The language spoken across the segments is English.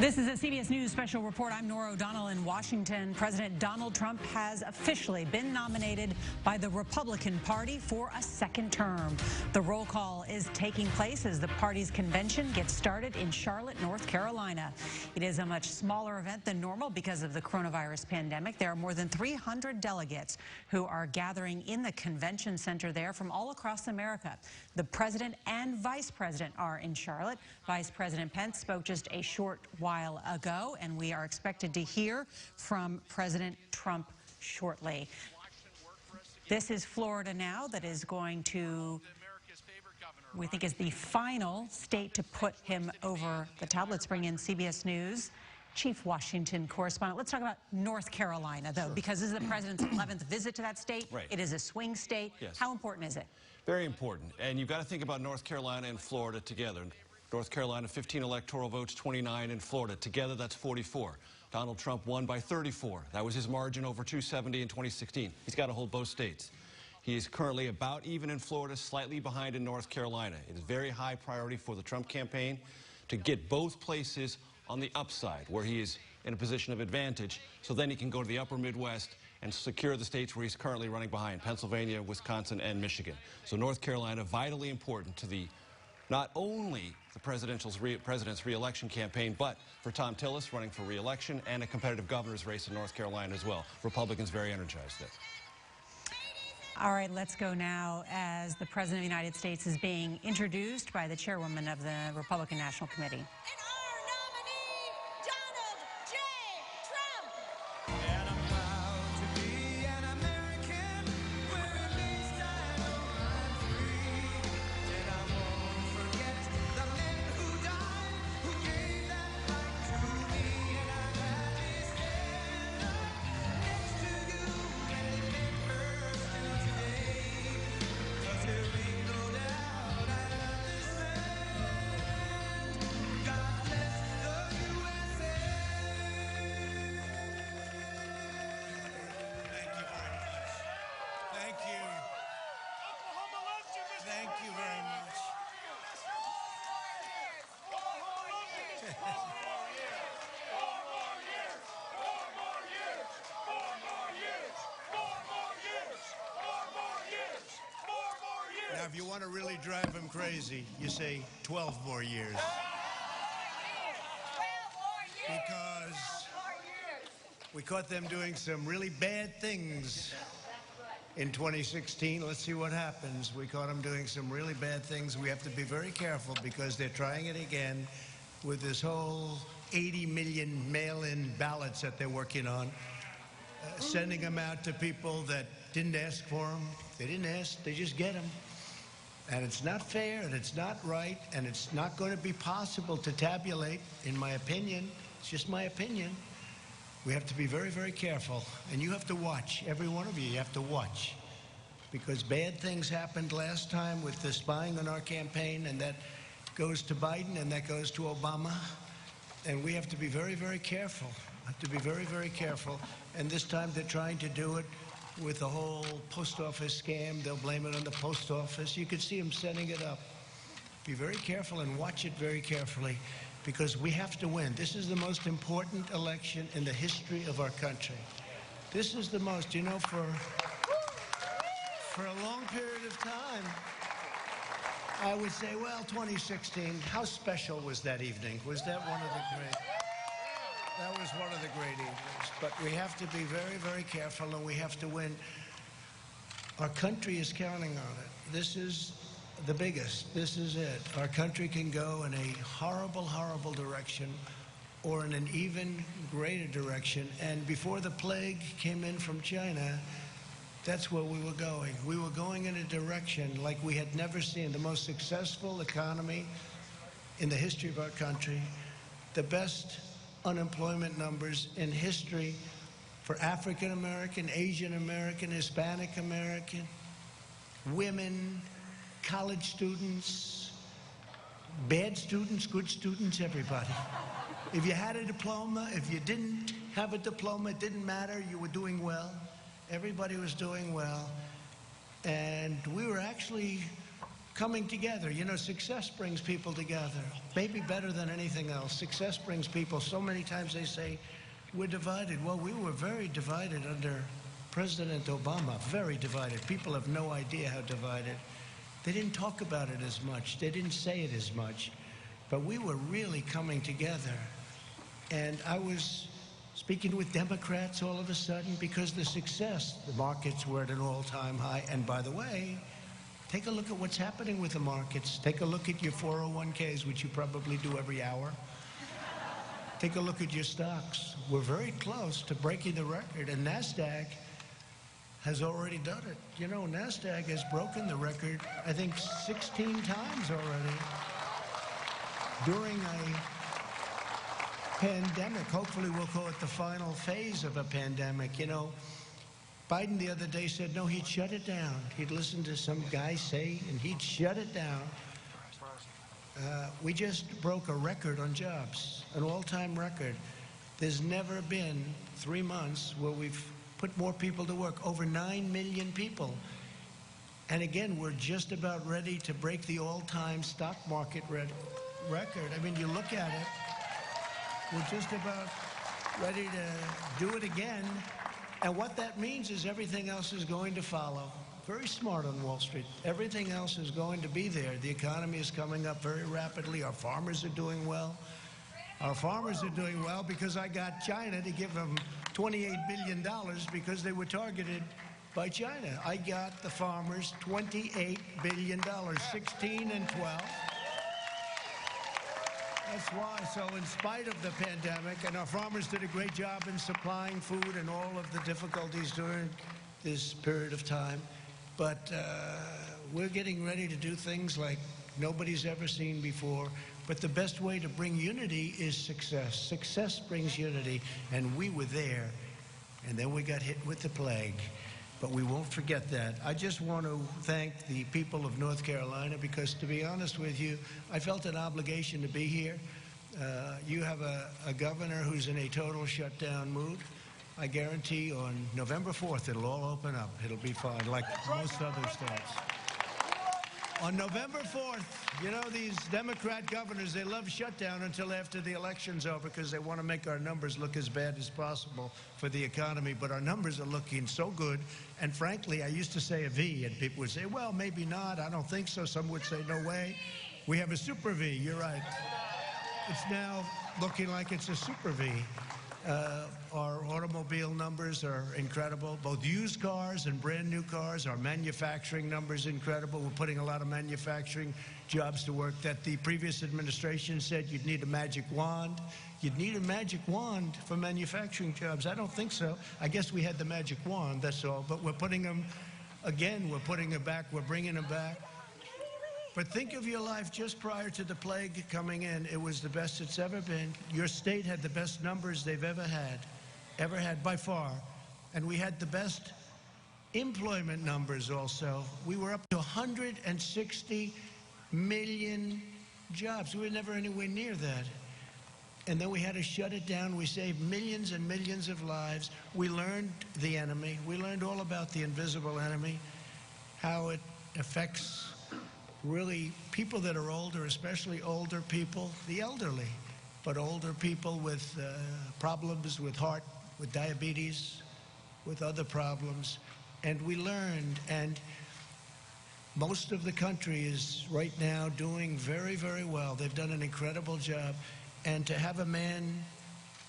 This is a CBS News special report. I'm Norah O'Donnell in Washington. President Donald Trump has officially been nominated by the Republican Party for a second term. The roll call is taking place as the party's convention gets started in Charlotte, North Carolina. It is a much smaller event than normal because of the coronavirus pandemic. There are more than 300 delegates who are gathering in the convention center there from all across America. The president and vice president are in Charlotte. Vice President Pence spoke just a short while ago, and we are expected to hear from President Trump shortly. This is Florida now that is going to, we think, is the final state to put him over the top. Let's bring in CBS News Chief Washington correspondent. Let's talk about North Carolina, though, because this is the president's 11th visit to that state. Right. It is a swing state. Yes. How important is it? Very important. And you've got to think about North Carolina and Florida together. North Carolina, 15 electoral votes, 29 in Florida. Together, that's 44. Donald Trump won by 34. That was his margin over 270 in 2016. He's got to hold both states. He is currently about even in Florida, slightly behind in North Carolina. It is very high priority for the Trump campaign to get both places on the upside, where he is in a position of advantage, so then he can go to the upper Midwest and secure the states where he's currently running behind, Pennsylvania, Wisconsin, and Michigan. So North Carolina, vitally important to the not only the president's re-election campaign, but for Thom Tillis running for re-election and a competitive governor's race in North Carolina as well. Republicans very energized there. All right, let's go now as the President of the United States is being introduced by the chairwoman of the Republican National Committee. Thank you very much. Now, if you want to really drive him crazy, you say 12 more years. Because we caught them doing some really bad things in 2016. Let's see what happens. We caught them doing some really bad things. We have to be very careful because they're trying it again with this whole 80 million mail-in ballots that they're working on, sending them out to people that didn't ask for them. They didn't ask, they just get them. And it's not fair, and it's not right, and it's not going to be possible to tabulate, in my opinion. It's just my opinion. We have to be very, very careful. And you have to watch. Every one of you have to watch. Because bad things happened last time with the spying on our campaign, and that goes to Biden, and that goes to Obama. And we have to be very, very careful. Have to be very, very careful. And this time they're trying to do it with the whole post office scam. They'll blame it on the post office. You can see them setting it up. Be very careful and watch it very carefully, because we have to win. This is the most important election in the history of our country. This is the most, you know, for a long period of time, I would say, well, 2016, how special was that evening? Was that one of the great? That was one of the great evenings. But we have to be very, very careful, and we have to win. Our country is counting on it. This is the biggest. This is it. Our country can go in a horrible, horrible direction, or in an even greater direction. And before the plague came in from China, that's where we were going. We were going in a direction like we had never seen. The most successful economy in the history of our country, the best unemployment numbers in history for African American, Asian American, Hispanic American, women, college students, bad students, good students, everybody. If you had a diploma, if you didn't have a diploma, it didn't matter, you were doing well. Everybody was doing well. And we were actually coming together. You know, success brings people together, maybe better than anything else. Success brings people. So many times they say, we're divided. Well, we were very divided under President Obama, very divided. People have no idea how divided. They didn't talk about it as much. They didn't say it as much. But we were really coming together. And I was speaking with Democrats all of a sudden because the success, the markets were at an all-time high. And by the way, take a look at what's happening with the markets. Take a look at your 401ks, which you probably do every hour. Take a look at your stocks. We're very close to breaking the record, and NASDAQ has already done it. You know, NASDAQ has broken the record, I think, 16 times already during a pandemic. Hopefully we'll call it the final phase of a pandemic. You know, Biden the other day said, no, he'd shut it down. He'd listen to some guy say, and he'd shut it down. We just broke a record on jobs, an all-time record. There's never been 3 months where we've put more people to work, over 9 million people. And again, we're just about ready to break the all-time stock market record. I mean, you look at it, we're just about ready to do it again. And what that means is everything else is going to follow. Very smart on Wall Street. Everything else is going to be there. The economy is coming up very rapidly. Our farmers are doing well. Our farmers are doing well because I got China to give them $28 billion because they were targeted by China. I got the farmers $28 billion, 16 and 12. That's why. So in spite of the pandemic, and our farmers did a great job in supplying food and all of the difficulties during this period of time, but we're getting ready to do things like nobody's ever seen before. But the best way to bring unity is success. Success brings unity, and we were there, and then we got hit with the plague. But we won't forget that. I just want to thank the people of North Carolina because, to be honest with you, I felt an obligation to be here. You have a governor who's in a total shutdown mood. I guarantee on November 4th, it'll all open up. It'll be fine, like most other states. On November 4th, you know, these Democrat governors, they love shutdown until after the election's over because they want to make our numbers look as bad as possible for the economy. But our numbers are looking so good. And frankly, I used to say a V, and people would say, well, maybe not. I don't think so. Some would say, no way. We have a super V. You're right. It's now looking like it's a super V. Our automobile numbers are incredible, both used cars and brand new cars. Our manufacturing numbers are incredible. We're putting a lot of manufacturing jobs to work that the previous administration said you'd need a magic wand. You'd need a magic wand for manufacturing jobs. I don't think so. I guess we had the magic wand, that's all. But we're putting them, again, we're putting them back. We're bringing them back. But think of your life just prior to the plague coming in. It was the best it's ever been. Your state had the best numbers they've ever had by far. And we had the best employment numbers also. We were up to 160 million jobs. We were never anywhere near that. And then we had to shut it down. We saved millions and millions of lives. We learned the enemy. We learned all about the invisible enemy, how it affects really people that are older, especially older people, the elderly, but older people with problems with heart, with diabetes, with other problems. And we learned, and most of the country is right now doing very, very well. They've done an incredible job. And to have a man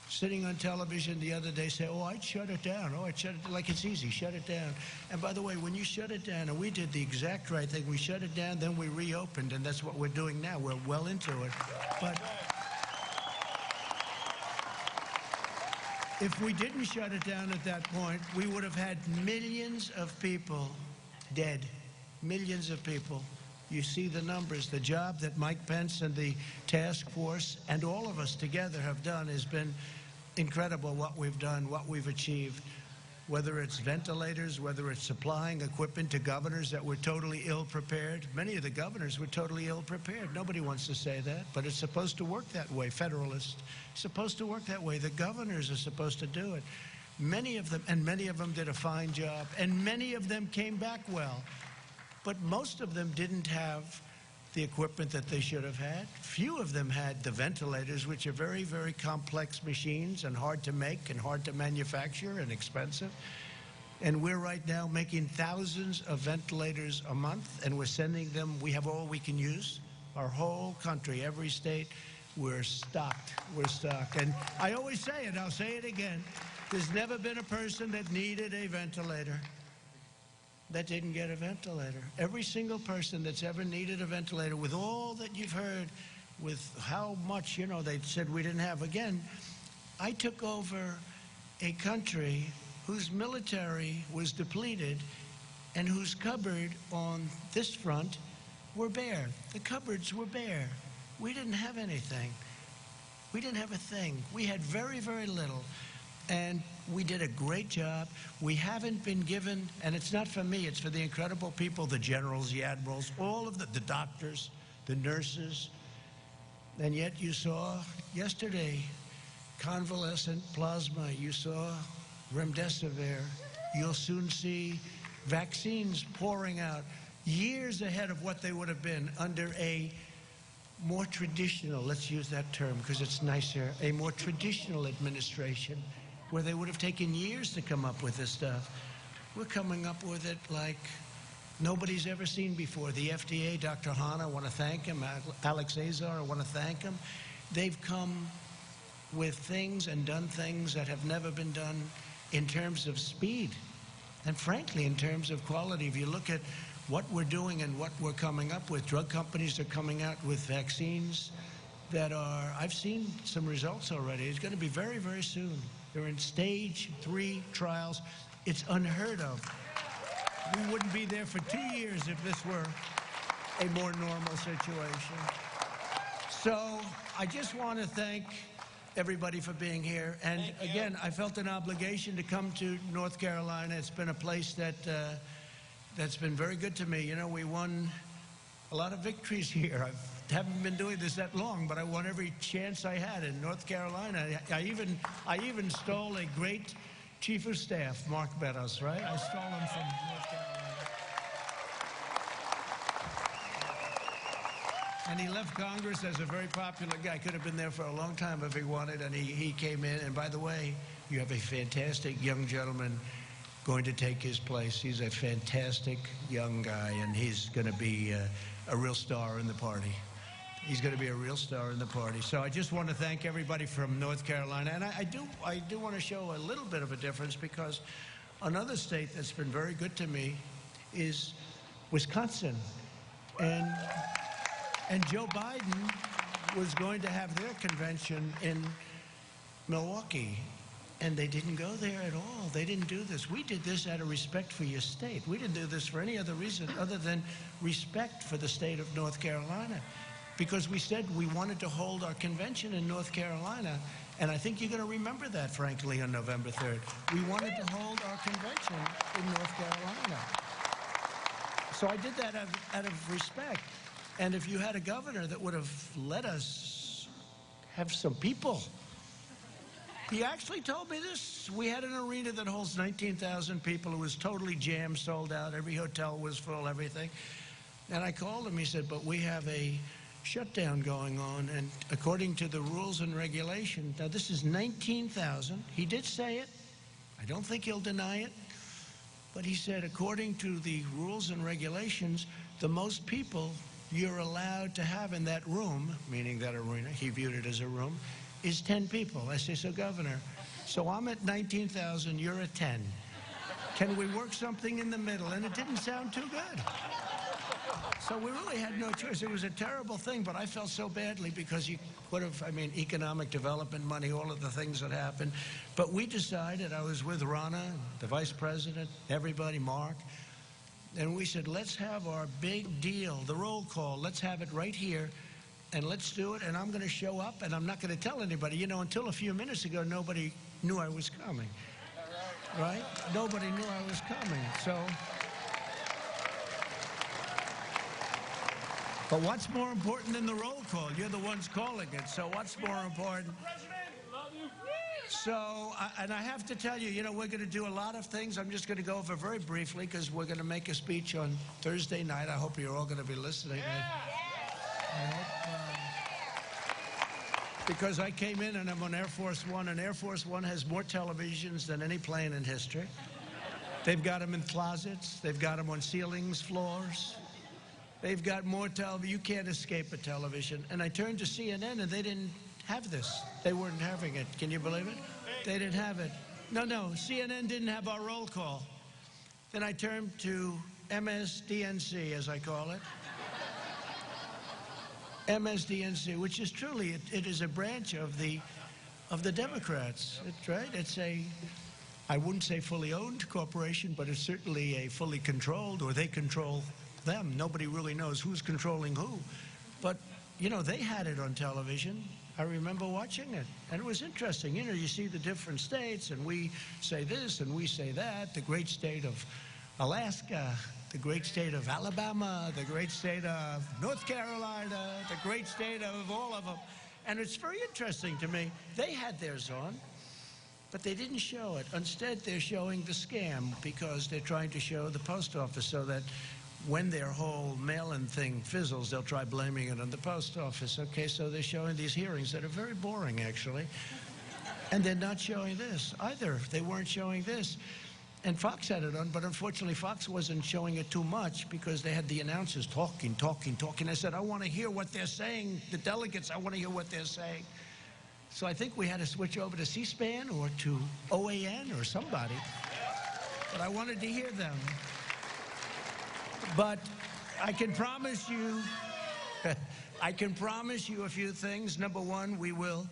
sitting on television the other day say, oh, I'd shut it down. Oh, I'd shut it down. Like it's easy, shut it down. And by the way, when you shut it down, and we did the exact right thing, we shut it down, then we reopened, and that's what we're doing now. We're well into it. But if we didn't shut it down at that point, we would have had millions of people dead. Millions of people. You see the numbers. The job that Mike Pence and the task force and all of us together have done has been incredible, what we've done, what we've achieved, whether it's ventilators, whether it's supplying equipment to governors that were totally ill-prepared. Many of the governors were totally ill-prepared. Nobody wants to say that, but it's supposed to work that way. Federalist, it's supposed to work that way. The governors are supposed to do it. Many of them did a fine job, and many of them came back well. but most of them didn't have the equipment that they should have had. Few of them had the ventilators, which are very, very complex machines and hard to make and hard to manufacture and expensive. And we're right now making thousands of ventilators a month, and we're sending them. We have all we can use. Our whole country, every state, we're stocked. We're stocked. And I always say it, I'll say it again, there's never been a person that needed a ventilator that didn't get a ventilator. Every single person that's ever needed a ventilator, with all that you've heard, with how much, you know, they said we didn't have. Again, I took over a country whose military was depleted and whose cupboard on this front were bare. The cupboards were bare. We didn't have anything. We didn't have a thing. We had very, very little. And we did a great job. We haven't been given, and it's not for me, it's for the incredible people, the generals, the admirals, all of the doctors, the nurses. And yet you saw yesterday convalescent plasma. You saw remdesivir. You'll soon see vaccines pouring out years ahead of what they would have been under a more traditional, let's use that term because it's nicer, a more traditional administration where they would have taken years to come up with this stuff. We're coming up with it like nobody's ever seen before. The FDA, Dr. Hahn, I want to thank him. Alex Azar, I want to thank him. They've come with things and done things that have never been done in terms of speed and, frankly, in terms of quality. If you look at what we're doing and what we're coming up with, drug companies are coming out with vaccines that are, I've seen some results already. It's going to be very, very soon. They're in stage 3 trials. It's unheard of. We wouldn't be there for 2 years if this were a more normal situation. So I just want to thank everybody for being here. And again, I felt an obligation to come to North Carolina. It's been a place that that's been very good to me. You know, we won a lot of victories here. I haven't been doing this that long, but I won every chance I had in North Carolina. I even stole a great chief of staff, Mark Meadows, right? I stole him from North Carolina. And he left Congress as a very popular guy. Could have been there for a long time if he wanted, and he came in. And by the way, you have a fantastic young gentleman going to take his place. He's a fantastic young guy, and he's going to be a real star in the party. He's going to be a real star in the party. So I just want to thank everybody from North Carolina. And I do want to show a little bit of a difference, because another state that's been very good to me is Wisconsin. And Joe Biden was going to have their convention in Milwaukee, and they didn't go there at all. They didn't do this. We did this out of respect for your state. We didn't do this for any other reason other than respect for the state of North Carolina, because we said we wanted to hold our convention in North Carolina, and I think you're going to remember that, frankly, on November 3rd. We wanted to hold our convention in North Carolina. So I did that out of respect. And if you had a governor that would have let us have some people, he actually told me this. We had an arena that holds 19,000 people. It was totally jammed, sold out. Every hotel was full, everything. And I called him. He said, but we have a shutdown going on. And according to the rules and regulations, now this is 19,000. He did say it. I don't think he'll deny it. But he said, according to the rules and regulations, the most people you're allowed to have in that room, meaning that arena, he viewed it as a room, is 10 people. I say, so Governor, so I'm at 19,000, you're at 10. Can we work something in the middle? And it didn't sound too good. So we really had no choice. It was a terrible thing, but I felt so badly because you could have, I mean, economic development money, all of the things that happened. But we decided, I was with Ronna, the vice president, everybody, Mark, and we said, let's have our big deal, the roll call. Let's have it right here, and let's do it. And I'm going to show up, and I'm not going to tell anybody. You know, until a few minutes ago, nobody knew I was coming, right? Nobody knew I was coming. So, but what's more important than the roll call? You're the ones calling it. So what's more important? So, and I have to tell you, you know, we're going to do a lot of things. I'm just going to go over very briefly because we're going to make a speech on Thursday night. I hope you're all going to be listening. I hope, because I came in and I'm on Air Force One, and Air Force One has more televisions than any plane in history. They've got them in closets. They've got them on ceilings, floors. They've got more television. You can't escape a television. And I turned to CNN, and they didn't have this. They weren't having it. Can you believe it? They didn't have it. No, CNN didn't have our roll call. Then I turned to MSDNC, as I call it. MSDNC, which is truly, it is a branch of the Democrats. It's right. It's a, I wouldn't say fully owned corporation, but it's certainly a fully controlled, or they control them. Nobody really knows who's controlling who. But, you know, they had it on television. I remember watching it, and it was interesting. You know, you see the different states, and we say this, and we say that. The great state of Alaska, the great state of Alabama, the great state of North Carolina, the great state of all of them. And it's very interesting to me. They had theirs on, but they didn't show it. Instead, they're showing the scam because they're trying to show the post office so that when their whole mail-in thing fizzles, they'll try blaming it on the post office. Okay, so they're showing these hearings that are very boring, actually. And they're not showing this either. They weren't showing this. And Fox had it on, but unfortunately Fox wasn't showing it too much because they had the announcers talking. I said, I want to hear what they're saying. The delegates, I want to hear what they're saying. So I think we had to switch over to C-SPAN or to OAN or somebody. But I wanted to hear them. But I can promise you, a few things. Number one, we will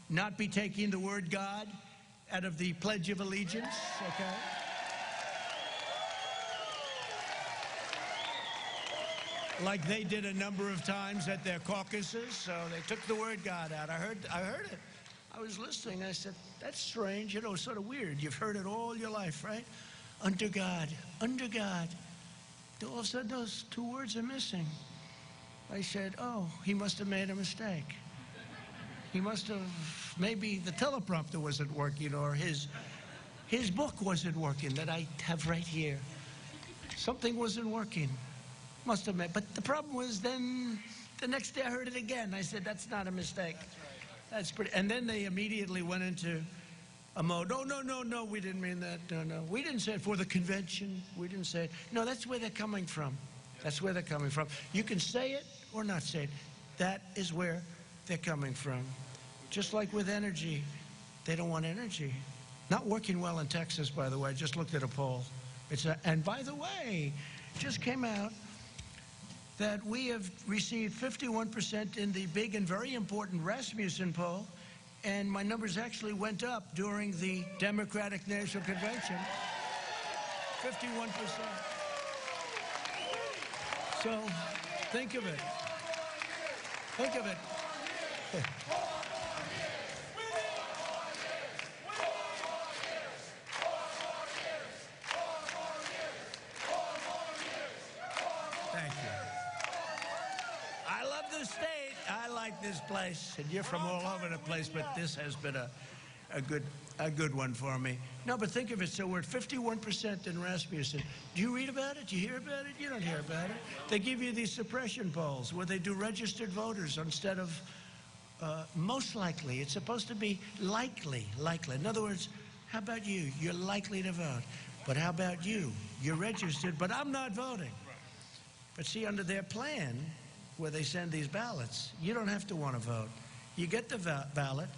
not be taking the word God out of the Pledge of Allegiance, okay? Like they did a number of times at their caucuses, so they took the word God out. I heard it. I was listening. I said, that's strange. You know, sort of weird. You've heard it all your life, right? Under God, under God. All of a sudden, those two words are missing. I said, oh, he must have made a mistake. He must have, maybe the teleprompter wasn't working, or his book wasn't working that I have right here. Something wasn't working. Must have made, but the problem was then the next day I heard it again. I said, that's not a mistake. That's pretty, and then they immediately went into a mode. No, we didn't mean that. No. We didn't say it for the convention. We didn't say it. No, that's where they're coming from. That's where they're coming from. You can say it or not say it. That is where they're coming from. Just like with energy, they don't want energy. Not working well in Texas, by the way. I just looked at a poll. And by the way, just came out that we have received 51% in the big and very important Rasmussen poll. And my numbers actually went up during the Democratic National Convention. 51%. So, think of it. Think of it. Thank you. I love the state. I like this place, and you're from all over the place, but this has been a good one for me. No, but think of it. So we're at 51% in Rasmussen. Do you read about it? Do you hear about it? You don't hear about it. They give you these suppression polls where they do registered voters instead of most likely. It's supposed to be likely. In other words, how about you? You're likely to vote. But how about you? You're registered, but I'm not voting. But see, under their plan, where they send these ballots, you don't have to want to vote. You get the ballot,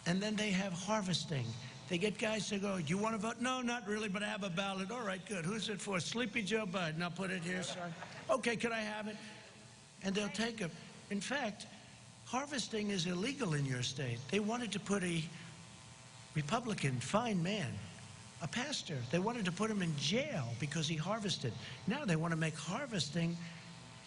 and then they have harvesting. They get guys to go, do you want to vote? No, not really, but I have a ballot. All right, good. Who's it for? Sleepy Joe Biden. I'll put it here, son. Okay, could I have it? And they'll take it. In fact, harvesting is illegal in your state. They wanted to put a Republican, fine man, a pastor, they wanted to put him in jail because he harvested. Now they want to make harvesting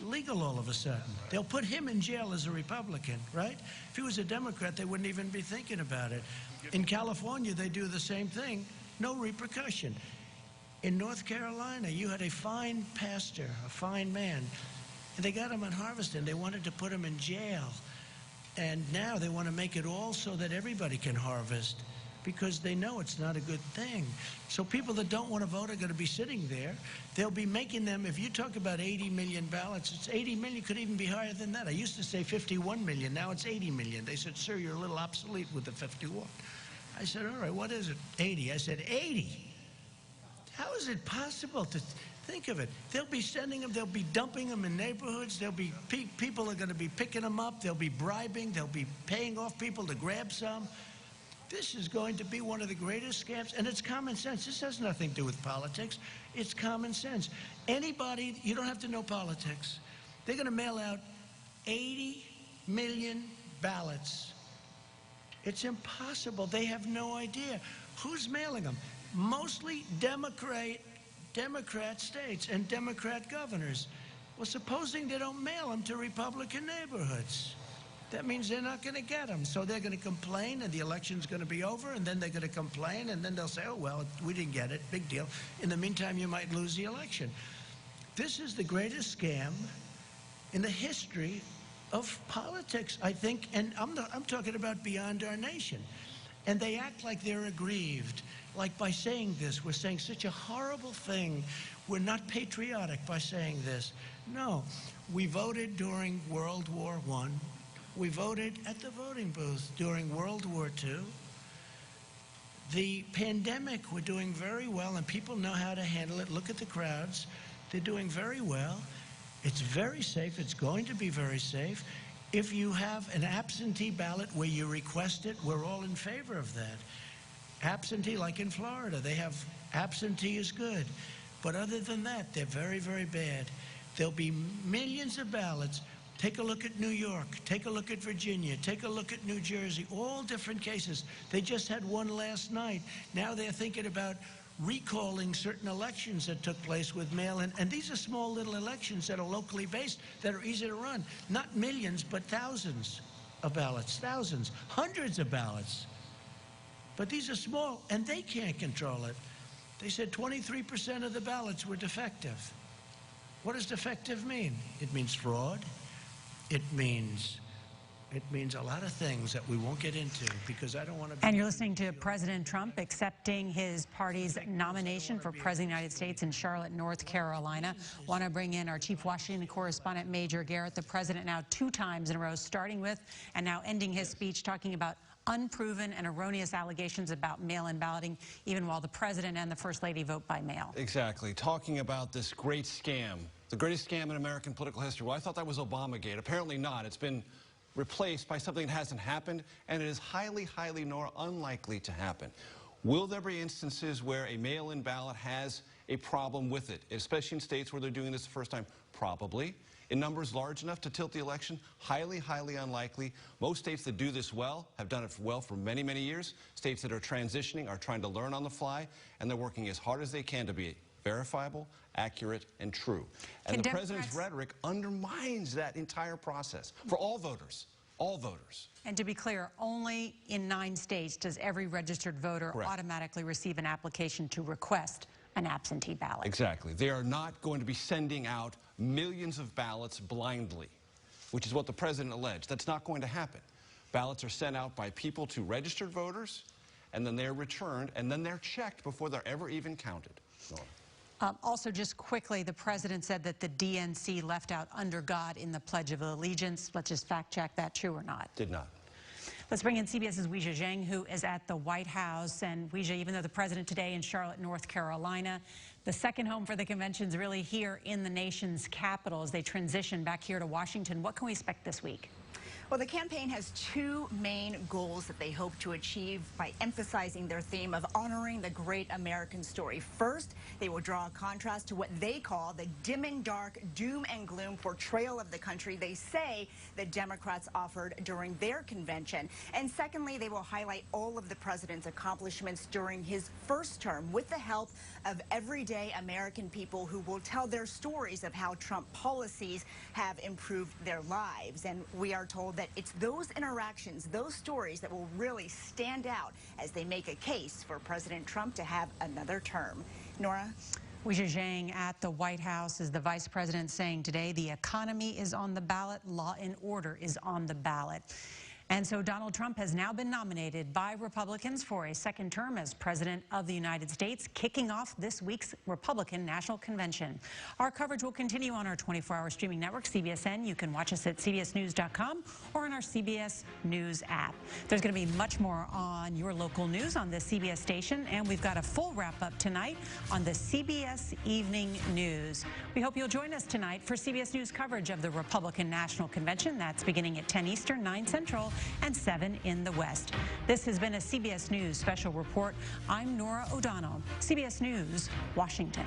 legal all of a sudden. They'll put him in jail as a Republican, right? If he was a Democrat, they wouldn't even be thinking about it. In California, they do the same thing. No repercussion. In North Carolina, you had a fine pastor, a fine man, and they got him on harvesting. They wanted to put him in jail. And now they want to make it all so that everybody can harvest. because they know it's not a good thing. So people that don't want to vote are going to be sitting there. They'll be making them, if you talk about 80 million ballots, it's 80 million, could even be higher than that. I used to say 51 million, now it's 80 million. They said, sir, you're a little obsolete with the 51. I said, all right, what is it? 80. I said, 80? How is it possible to think of it? They'll be sending them, they'll be dumping them in neighborhoods, there'll be people are going to be picking them up, they'll be bribing, they'll be paying off people to grab some. This is going to be one of the greatest scams, and it's common sense. This has nothing to do with politics. It's common sense. Anybody, you don't have to know politics. They're going to mail out 80 million ballots. It's impossible. They have no idea. Who's mailing them? Mostly Democrat states and Democrat governors. Well, supposing they don't mail them to Republican neighborhoods, that means they're not going to get them. So they're going to complain, and the election's going to be over, and then they're going to complain, and then they'll say, oh, well, we didn't get it, big deal. In the meantime, you might lose the election. This is the greatest scam in the history of politics, I think, and I'm talking about beyond our nation. And they act like they're aggrieved, like by saying this, we're saying such a horrible thing. We're not patriotic by saying this. No, we voted during World War I. We voted at the voting booth during World War II. The pandemic, we're doing very well, and people know how to handle it. Look at the crowds. They're doing very well. It's very safe. It's going to be very safe. If you have an absentee ballot where you request it, we're all in favor of that. Absentee, like in Florida, they have absentee is good. But other than that, they're very, very bad. There'll be millions of ballots. Take a look at New York. Take a look at Virginia. Take a look at New Jersey. All different cases. They just had one last night. Now they're thinking about recalling certain elections that took place with mail-in. And these are small little elections that are locally based, that are easy to run. Not millions, but thousands of ballots. Thousands. Hundreds of ballots. But these are small, and they can't control it. They said 23% of the ballots were defective. What does defective mean? It means fraud. It means a lot of things that we won't get into because I don't want to. And you're listening to President Trump accepting his party's nomination for President of the United States in Charlotte, North Carolina. Want to bring in our chief Washington correspondent, Major Garrett. The president now 2 times in a row, starting with and now ending his speech talking about unproven and erroneous allegations about mail-in balloting, even while the president and the first lady vote by mail. Exactly. Talking about this great scam, the greatest scam in American political history. Well, I thought that was Obamagate. Apparently not. It's been replaced by something that hasn't happened, and it is highly, highly unlikely to happen. Will there be instances where a mail-in ballot has a problem with it, especially in states where they're doing this the first time? Probably. In numbers large enough to tilt the election? Highly, highly unlikely. Most states that do this well have done it well for many, many years. States that are transitioning are trying to learn on the fly, and they're working as hard as they can to be verifiable, accurate, and true. And the president's rhetoric undermines that entire process for all voters. All voters. And to be clear, only in 9 states does every registered voter automatically receive an application to request an absentee ballot. Exactly. They are not going to be sending out millions of ballots blindly, which is what the president alleged. That's not going to happen. Ballots are sent out by people to registered voters, and then they're returned, and then they're checked before they're ever even counted. Also, just quickly, the president said that the DNC left out "under God" in the Pledge of Allegiance. Let's just fact check that, true or not. Did not. Let's bring in CBS's Weijia Jiang, who is at the White House. And Weijia, even though the president today in Charlotte, North Carolina, the second home for the convention is really here in the nation's capital as they transition back here to Washington. What can we expect this week? Well, the campaign has 2 main goals that they hope to achieve by emphasizing their theme of honoring the great American story. First, they will draw a contrast to what they call the dimming dark, doom and gloom portrayal of the country they say the Democrats offered during their convention. And secondly, they will highlight all of the president's accomplishments during his first term with the help of everyday American people who will tell their stories of how Trump policies have improved their lives. And we are told that it's those interactions, those stories that will really stand out as they make a case for President Trump to have another term. Nora? Weijia Jiang at the White House. Is the vice president saying today the economy is on the ballot, law and order is on the ballot. And so Donald Trump has now been nominated by Republicans for a second term as President of the United States, kicking off this week's Republican National Convention. Our coverage will continue on our 24-hour streaming network, CBSN. You can watch us at cbsnews.com or on our CBS News app. There's going to be much more on your local news on this CBS station, and we've got a full wrap-up tonight on the CBS Evening News. We hope you'll join us tonight for CBS News coverage of the Republican National Convention. That's beginning at 10 Eastern, 9 Central, and 7 in the West. This has been a CBS News special report. I'm Norah O'Donnell, CBS News, Washington.